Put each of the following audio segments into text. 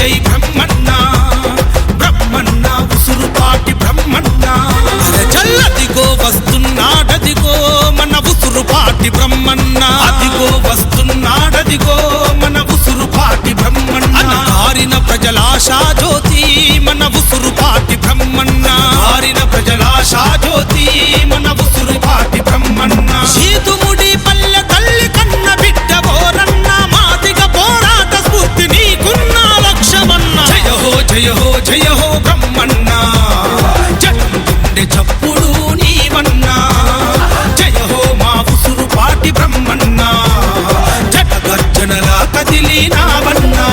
జై బ్రహ్మన్న బ్రహ్మన్న ఉసురుపాటి బ్రహ్మన్న చల్లదిగో వస్తున్నాడదిగో మన ఉసురుపాటి బ్రహ్మన్న అదిగో వస్తున్నాడదిగో మన ఉసురుపాటి బ్రహ్మన్న మారిన ప్రజలాశా జ్యోతి మన ఉసురుపాటి బ్రహ్మన్న మారిన ప్రజలాశా జ్యోతి మన ఉసురుపాటి బ్రహ్మన్న సీతుముడి పల్లె తల్లి కన్న బిడ్డ బోరన్న మాదిగ పోరాట స్ఫూర్తి నీకున్న లక్ష్యమన్న జయ హో జయ హో జయ హో బ్రహ్మన్న జనం గుండె చప్పుడు నీవన్నా జయ హో మా ఉసురుపాటి బ్రహ్మన్న జట గర్జనలా కదిలినావన్నా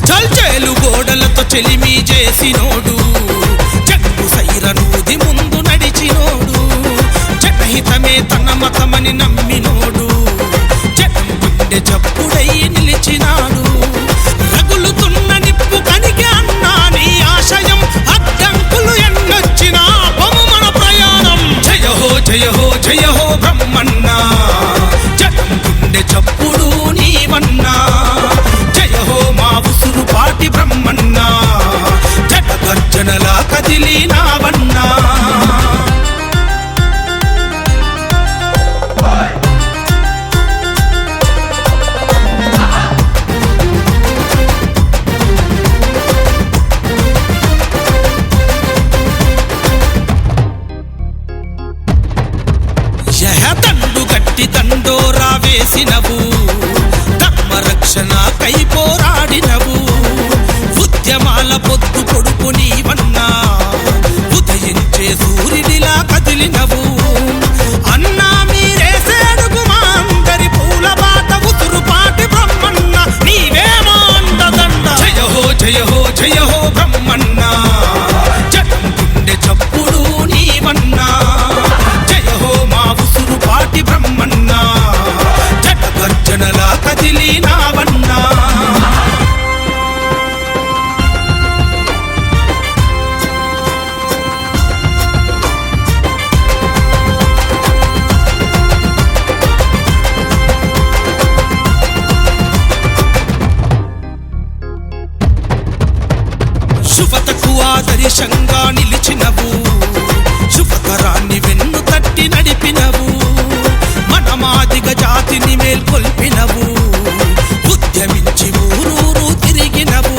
చల్చేలు గోడలతో చెలిమి చేసినోడు జగ్గు సైరనూది ముందు నడిచినోడు జనహితమే తన మతమని నమ్మినోడు జనం గుండె చప్పుడై నిలిచినాడు రగులుతున్న నిప్పు కనిగే అన్నా నీ ఆశయం అడ్డంకులు ఎన్నొచ్చినా ఆపము మన ప్రయాణం జయ హో జయ హో జయ హో బ్రహ్మన్న జనం గుండె చప్పుడు నీవన్నా జయ హో మా ఉసురుపాటి బ్రహ్మన్న జట గర్జనలా కదిలినావన్నా తండు గట్టి తండోరా వేసినవు ధర్మరక్షణ కై పోరాడినవు ఉద్యమాల పొద్దు పొడుపు నీవన్నా ఉదయించే సూర్యుడిలా కదిలినవు అన్నా మీరేసేడుగు మా అందరి పూల బాట ఉసురుపాటి బ్రహ్మన్న నీవే మా అండదండ జయ హో జయ హో జయ హో బ్రహ్మన్న జనం గుండె చప్పుడు నీవన్నా జయ హో మా ఉసురుపాటి బ్రహ్మన్న జట గర్జనలా కదిలినావన్నా శుభతకు ఆదర్శంగా నిలిచినవు శుభకరాన్ని వెన్ను తట్టి నడిపినవు మన మాదిగ జాతిని మేల్కొల్పినవు ఉద్యమించి ఊరూరు తిరిగినవు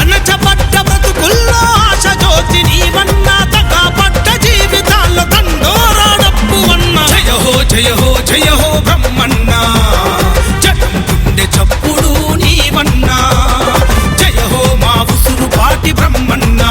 అణచబడ్డ బ్రతుకుల్లో ఆశ జ్యోతి నీవన్నా తగపడ్డ జీవితాల్లో తండోరాడప్పువన్న జయ హో జయ హో జయ హో బ్రహ్మన్న జనం గుండె చప్పుడు నీవన్నా జయ హో మా ఉసురుపాటి బ్రహ్మన్న